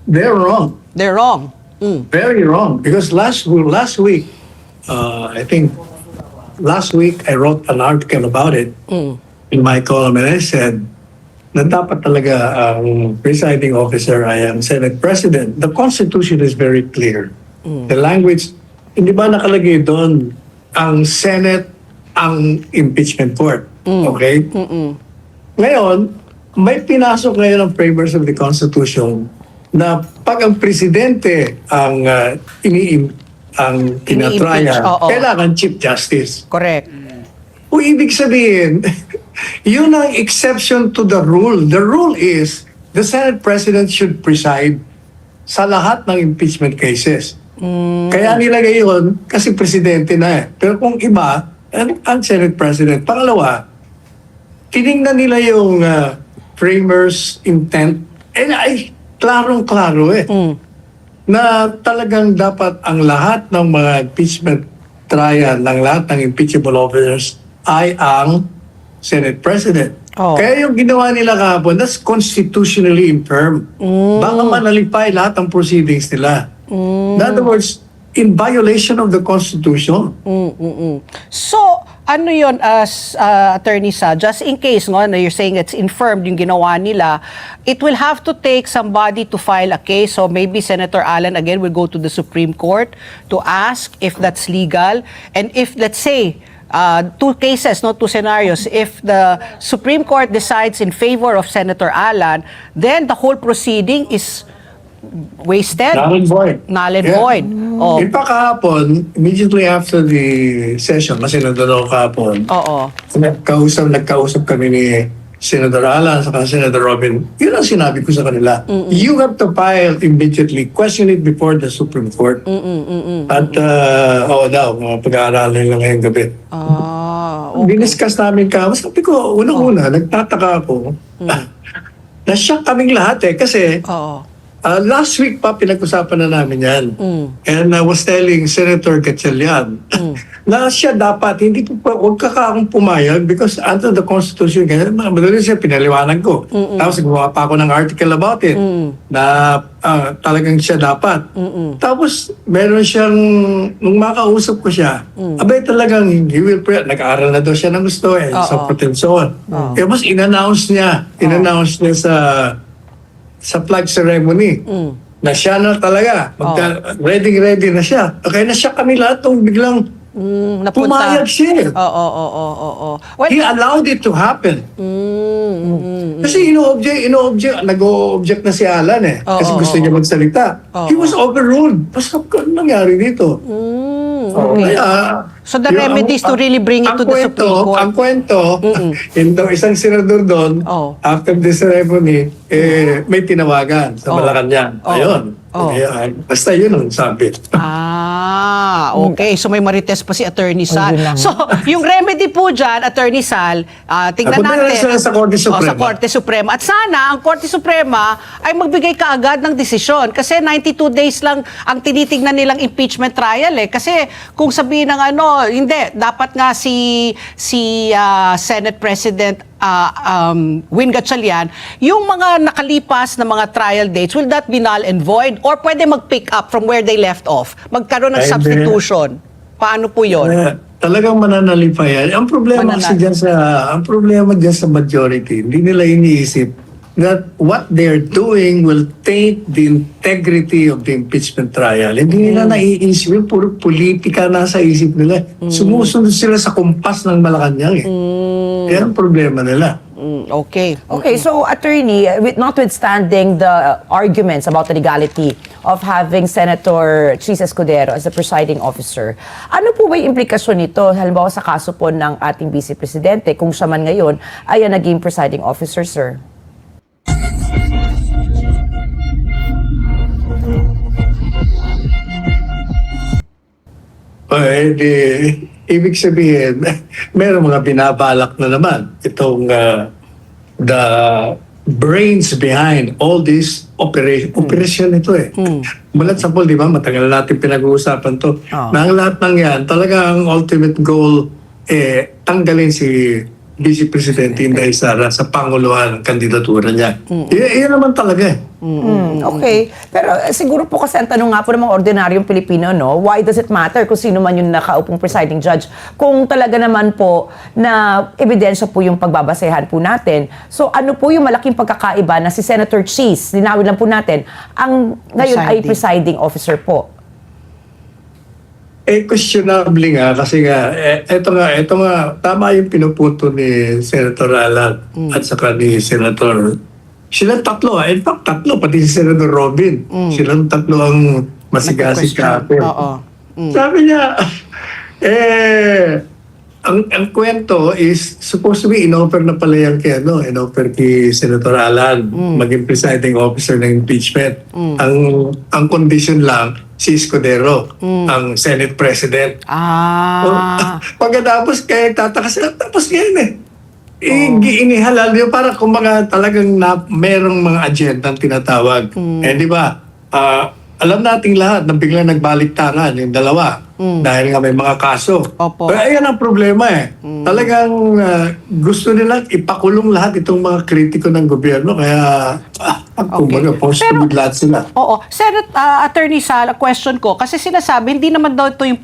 they're wrong. They're wrong. Very wrong. Because last week, I think last week I wrote an article about it in my column, and I said na dapat talaga ang presiding officer ay ang Senate President. The Constitution is very clear. The language, hindi ba nakalagay doon ang Senate ang impeachment court? Okay? Ngayon, may pinasok ngayon ang framers of the Constitution na pag ang presidente ang ang tinatraya, oo. kailangan Chief Justice. Correct. Kung ibig sabihin, yun ang exception to the rule. The rule is the Senate President should preside sa lahat ng impeachment cases. Kaya nilagay yun kasi presidente na eh. Pero kung iba, ang Senate President. Pangalawa, tinignan nila yung framers' intent. Ay, klarong-klaro eh. Na talagang dapat ang lahat ng mga impeachment trial, ng lahat ng impeachable officers ay ang Senate President. Oh. Kaya yung ginawa nila kahapon, that's constitutionally infirm. Baka manalipay lahat ng proceedings nila. In other words, in violation of the Constitution. So, ano yun, as Attorney Sa, just in case, no, na you're saying it's infirmed yung ginawa nila, it will have to take somebody to file a case. So maybe Senator Alan again will go to the Supreme Court to ask if that's legal. And if, let's say, two cases, no, two scenarios. If the Supreme Court decides in favor of Senator Alan, then the whole proceeding is wasted. Null and void. Null and Yeah. void. Oh. In fact, kahapon, immediately after the session, kasi nandun ako kahapon, Oo. nagkausap kami ni Senator Alan sa Senator Robin. Yun ang sinabi ko sa kanila. You have to file immediately, question it before the Supreme Court. At, mga pag-aaralan lang ngayong gabi. Diniscuss namin ka. Sabi ko, unang-una, nagtataka ako. Na-shock kaming lahat eh. Kasi, Oo. last week pa pinag-usapan na namin yan. And I was telling Senator Gatchalian na siya dapat, hindi po pa, huwag ka akong pumayag because under the Constitution, madali siya pinaliwanag ko. Tapos gumawa pa ako ng article about it na talagang siya dapat. Tapos meron siyang, nung makausap ko siya, abay talagang he will pray. Nag-aaral na daw siya ng gusto sa protection. Tapos in-announce niya sa flag ceremony na siya na talaga ready na siya. Okay na siya kami lahat nung biglang pumayag siya. Oo. Well, He allowed it to happen. Kasi nag-o-object na si Alan eh. Kasi gusto niya magsalita. He was overruled. Basta ano nangyari dito? Kaya, so the remedies to really bring it to the Supreme Court. Ang kwento, isang senador doon, after the ceremony, may tinawagan sa Malacanang. Ayun. Basta yun ang sabi. Okay. So may marites pa si Attorney Sal. So, yung remedy po dyan, Attorney Sal, tingnan Punta na natin. sila sa Korte Suprema. Sa Korte Suprema. At sana, ang Korte Suprema ay magbigay kaagad ng desisyon. Kasi 92 days lang ang tinitignan nilang impeachment trial eh. Kasi kung sabihin ng hindi, dapat nga si Senate President Win Gatchalian, yung mga nakalipas na mga trial dates, will that be null and void? Or pwede mag-pick up from where they left off? Magkaroon ng substitution? Paano po yun? Talagang mananalipay yan. Ang problema diyan sa majority, hindi nila iniisip that what they're doing will taint the integrity of the impeachment trial. Hindi nila naiisip, puro politika nasa isip nila. Sumusunod sila sa kumpas ng Malacanang eh. Yan ang problema nila. Okay. Okay, so attorney, notwithstanding the arguments about the legality of having Senator Chis Escudero as the presiding officer, ano po ba yung implikasyon nito, halimbawa sa kaso po ng ating Vice Presidente, kung siya man ngayon ay naging presiding officer, sir? Ibig sabihin, meron mga binabalak na naman itong the brains behind all this operation ito eh. Mulat sa Paul, di ba? Matagal natin pinag-uusapan to. Na ang lahat ng yan, talaga ang ultimate goal tanggalin si Vice Presidente Inday Sara sa panguluhan ng kandidatura niya. Iyan naman talaga eh. Okay. Pero siguro po kasi ang tanong nga po ng mga ordinaryong Pilipino, no, why does it matter kung sino man yung nakaupong presiding judge? Kung talaga naman po na ebidensya po yung pagbabasehan po natin. So ano po yung malaking pagkakaiba na si Senator Cheese, linawin lang po natin, ang ngayon ay presiding officer po? Questionable nga kasi nga, ito nga, tama yung pinupunto ni Senator Alan at saka ni Senator, silang tatlo, in fact tatlo, pati si Senator Robin, silang tatlo ang masigasig kahapon. Oo. Sabi niya, ang kwento is supposed to be in-offer na pala yan kay, in-offer kay Senator Alan maging presiding officer ng impeachment. Ang condition lang, si Escudero, ang Senate President. Pagkatapos, kaya tataka sila, tapos ngayon inihalal yun para kumbaga talagang merong mga agenda ang tinatawag. Di ba, alam nating lahat na biglang nagbalik-tangan yung dalawa dahil nga may mga kaso. Opo. Pero ayan ang problema eh. Talagang gusto nilang ipakulong lahat itong mga kritiko ng gobyerno kaya kumbaga post-biglat sila. Oo. Senate Attorney Sala, question ko, kasi sinasabi, hindi naman daw ito yung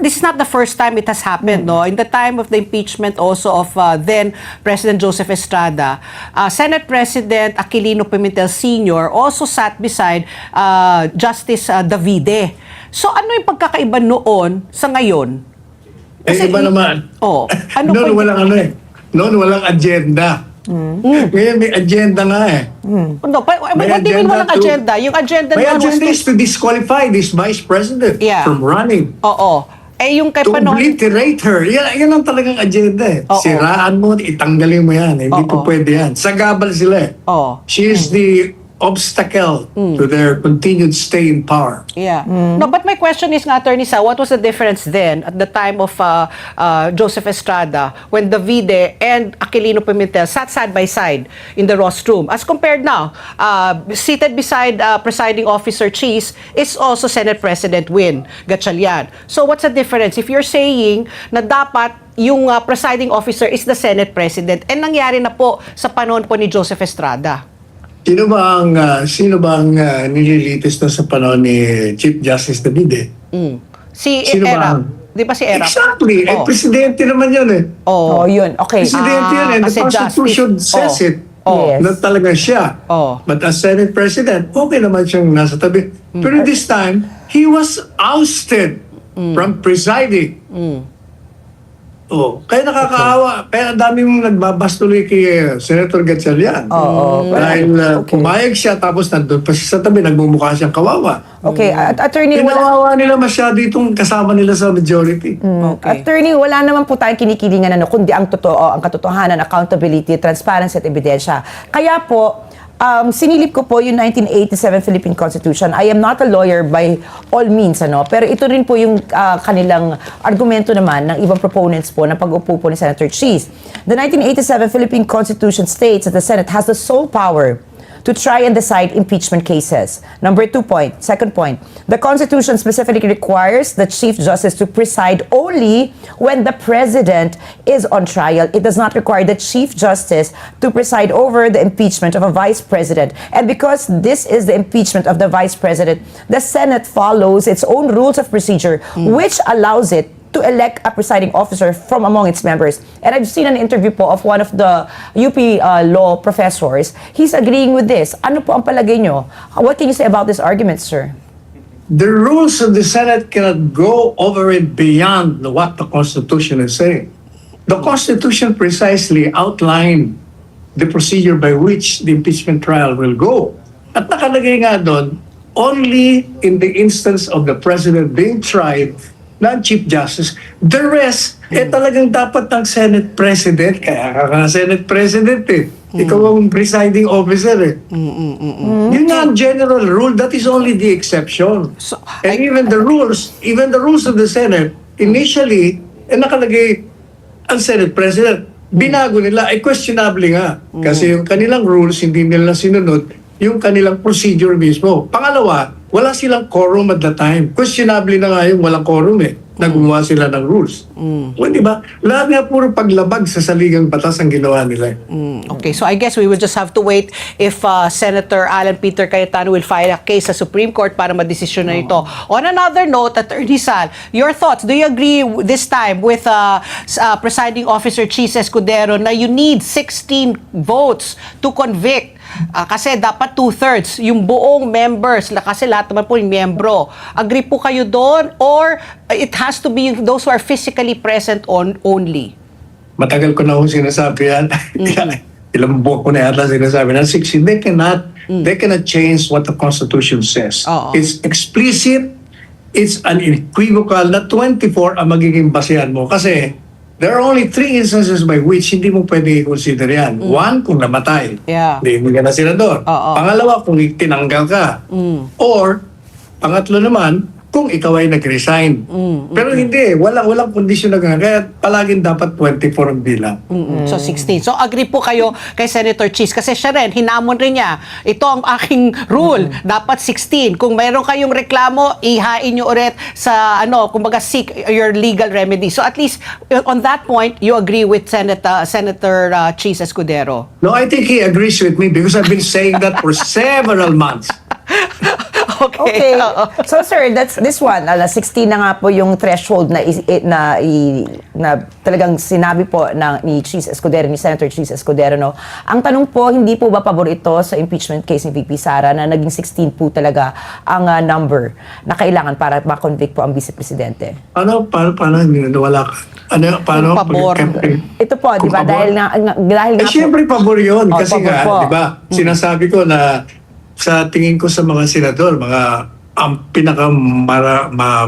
this is not the first time it has happened, no? In the time of the impeachment also of then President Joseph Estrada, Senate President Aquilino Pimentel Sr. also sat beside Justice Davide. So ano yung pagkakaiba noon sa ngayon? Iba naman. Ano noon po walang noon walang agenda. Ngayon may agenda nga eh. What do you mean walang agenda? Yung agenda may noon agenda is to disqualify this Vice President from running. Oo. Yung kay To obliterate her. Yan ang talagang agenda eh. Siraan mo, itanggalin mo yan. Hindi po pwede yan. Sagabal sila eh. She is the obstacle to their continued stay in power. Yeah. No, but my question is nga, Attorney Sa, what was the difference then at the time of Joseph Estrada when Davide and Aquilino Pimentel sat side by side in the rostrum as compared now, seated beside presiding officer Cheese is also Senate President Win Gatchalian. So what's the difference? If you're saying na dapat yung presiding officer is the Senate President and nangyari na po sa panahon po ni Joseph Estrada. Sino ba ang nililitis na sa panahon ni Chief Justice Davide? Si Sino Era. ba? Di ba si Era? Exactly. Presidente naman yun eh. Yun. Okay. Presidente yun eh. The kasi Constitution says it. Yes. Na talaga siya. But as Senate President, okay naman siyang nasa tabi. Pero this time, he was ousted from presiding. Kaya nakakaawa. Kaya ang dami mong nagbabastuloy kay Senator Gatchalian. Dahil pumayag siya tapos nandun pa siya sa tabi, nagmumukha siyang kawawa. Okay, Attorney, Pinawawa nila masyado itong kasama nila sa majority. Attorney, wala naman po tayong kinikilingan kundi ang totoo, ang katotohanan, accountability, transparency at ebidensya. Kaya po, sinilip ko po yung 1987 Philippine Constitution. I am not a lawyer by all means, pero ito rin po yung kanilang argumento naman ng ibang proponents po ng pag-upo po ni Senator Cheese. The 1987 Philippine Constitution states that the Senate has the sole power to try and decide impeachment cases. Second point, the Constitution specifically requires the Chief Justice to preside only when the President is on trial. It does not require the Chief Justice to preside over the impeachment of a Vice President. And because this is the impeachment of the Vice President, the Senate follows its own rules of procedure, which allows it to elect a presiding officer from among its members. And I've seen an interview po of one of the UP law professors. He's agreeing with this. Ano po ang palagay nyo? What can you say about this argument, sir? The rules of the Senate cannot go over and beyond what the Constitution is saying. The Constitution precisely outlined the procedure by which the impeachment trial will go. At nakalagay nga doon, only in the instance of the President being tried ng Chief Justice. The rest, talagang dapat ng Senate President. Kaya ka Senate President eh. Ikaw ang presiding officer eh. Yun nga ang general rule. That is only the exception. And even the rules of the Senate, initially, nakalagay ang Senate President. Binago nila, questionable nga. Kasi yung kanilang rules, hindi nila sinunod yung kanilang procedure mismo. Pangalawa, wala silang quorum at the time. Questionable na nga yung walang quorum eh. na gumawa sila ng rules. O, di ba? Lahat nga puro paglabag sa saligang batas ang ginawa nila. Okay, so I guess we will just have to wait if Senator Alan Peter Cayetano will file a case sa Supreme Court para madesisyon na ito. On another note, Attorney Sal, your thoughts, do you agree this time with Presiding Officer Chis Escudero na you need 16 votes to convict? Kasi dapat 2/3 yung buong members, kasi lahat naman po yung miyembro. Agree po kayo doon or it has to be those who are physically present only? Matagal ko na kung sinasabi yan. Ilang buwan ko na yata sinasabi na 16. They cannot change what the Constitution says. Oo. It's explicit, it's unequivocal na 24 ang magiging basehan mo. Kasi there are only 3 instances by which hindi mo pwede i-consider yan. One, kung namatay. Yeah. Hindi ka na senador. Oo. Pangalawa, kung tinanggal ka. Or, pangatlo naman, kung ikaw ay nag-resign. Pero hindi, walang kondisyon na ganun. Kaya palaging dapat 24 ang bilang. So 16. So agree po kayo kay Senator Chis kasi siya rin, hinamon rin niya. Ito ang aking rule, dapat 16. Kung mayroon kayong reklamo, ihain nyo ulit sa kumbaga seek your legal remedy. So at least on that point, you agree with Senator Chis Escudero. No, I think he agrees with me because I've been saying that for several months. Okay. So sir, that's this one. 16 na nga po yung threshold na talagang sinabi po ni Chis Escudero, ni Senator Chis Escudero, no. Ang tanong po, hindi po ba pabor ito sa impeachment case ni VP Sara na naging 16 po talaga ang number na kailangan para ma-convict po ang Vice Presidente? Paano wala ka? Paano? Pabor. Ito po, di ba? Pabor? Dahil nga Siyempre pabor yun. Oh, Kasi pabor nga, po. di ba, sinasabi ko na sa tingin ko sa mga senador, ang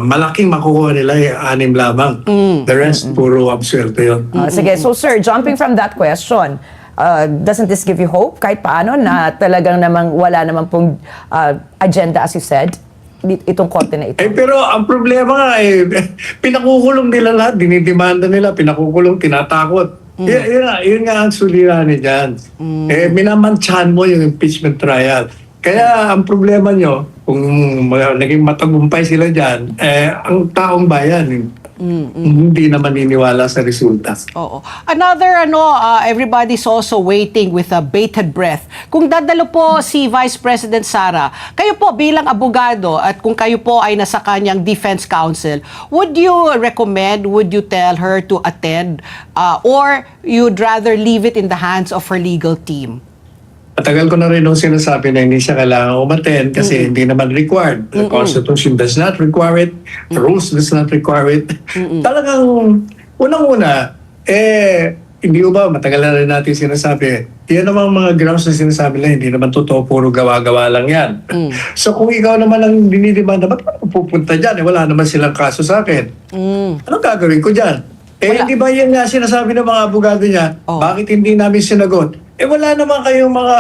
malaking makukuha nila ay 6 lamang. The rest, puro absuelto yun. Sige, so sir, jumping from that question, doesn't this give you hope kahit paano na talagang namang wala naman pong agenda as you said, itong korte na ito? Pero ang problema nga pinakukulong nila lahat, dinidemanda nila, pinakukulong, tinatakot. Yun nga ang suliranin dyan. Minamantsahan mo yung impeachment trial. Kaya ang problema nyo, kung naging matagumpay sila dyan, ang taong bayan, hindi na maniniwala sa resulta. Oo. Another, everybody's also waiting with a bated breath. Kung dadalo po si Vice President Sara, kayo po bilang abogado at kung kayo po ay nasa kanyang defense counsel, would you recommend, would you tell her to attend, or you'd rather leave it in the hands of her legal team? Matagal ko na rin nung sinasabi na hindi siya kailangan umattend kasi hindi naman required. The Constitution does not require it. The rules does not require it. Talagang, unang-una, hindi ba, matagal na rin natin sinasabi, yan namang mga grounds na sinasabi lang, hindi naman totoo, puro gawa-gawa lang yan. So kung ikaw naman ang dinidemanda, ba't ako pupunta dyan? Wala naman silang kaso sa akin. Anong gagawin ko dyan? Hindi ba yan nga sinasabi ng mga abogado niya, bakit hindi namin sinagot? Wala naman kayong mga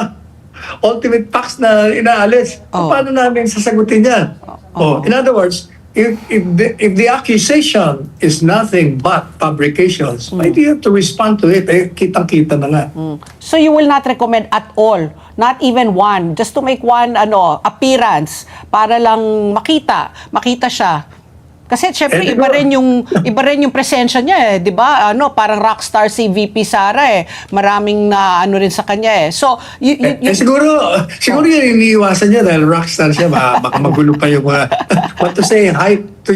ultimate facts na inaalis. Paano namin sasagutin yan? In other words, if the accusation is nothing but fabrications, why do you have to respond to it? Kitang-kita na nga. So you will not recommend at all, not even one, just to make one appearance para lang makita siya. Kasi syempre iba rin yung presensya niya 'di ba? Parang rockstar si VP Sara maraming na rin sa kanya So siguro yun iniiwasan niya dahil rockstar siya, baka magulo pa yung mga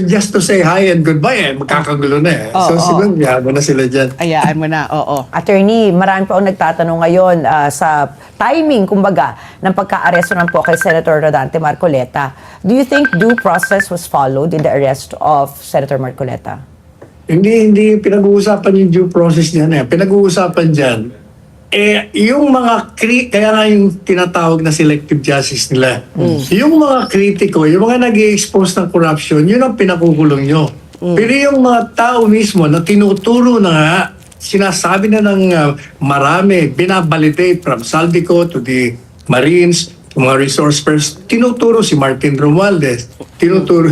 just to say hi and goodbye magkakagulo na So siguro mo na sila dyan. Ayaan mo na, oo. Attorney, marami pa akong nagtatanong ngayon sa timing, kumbaga, ng pagka-aresto ng po kay Senator Rodante Marcoleta. Do you think due process was followed in the arrest of Senator Marcoleta? Hindi pinag-uusapan yung due process niyan. Pinag-uusapan dyan, yung mga kaya nga yung tinatawag na selective justice nila. Yung mga kritiko, yung mga nag-i-expose ng corruption, yun ang pinakukulong nyo. Pero yung mga tao mismo na tinuturo na nga, sinasabi na ng marami, binabalidate from Saldico to the Marines, mga resource persons, tinuturo si Martin Romualdez, tinuturo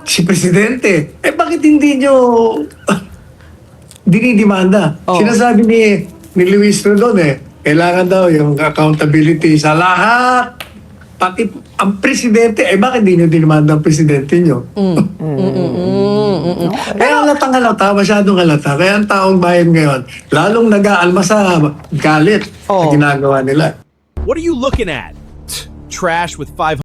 si Presidente. Bakit hindi nyo dinidemanda? Sinasabi ni Luis Rodon kailangan daw yung accountability sa lahat. pati ang presidente, bakit di nyo dinamanda ang presidente nyo? Kaya halata, masyadong halata. Kaya ang taong bayan ngayon, lalong nag-aalma sa galit na ginagawa nila. What are you looking at? Trash with 500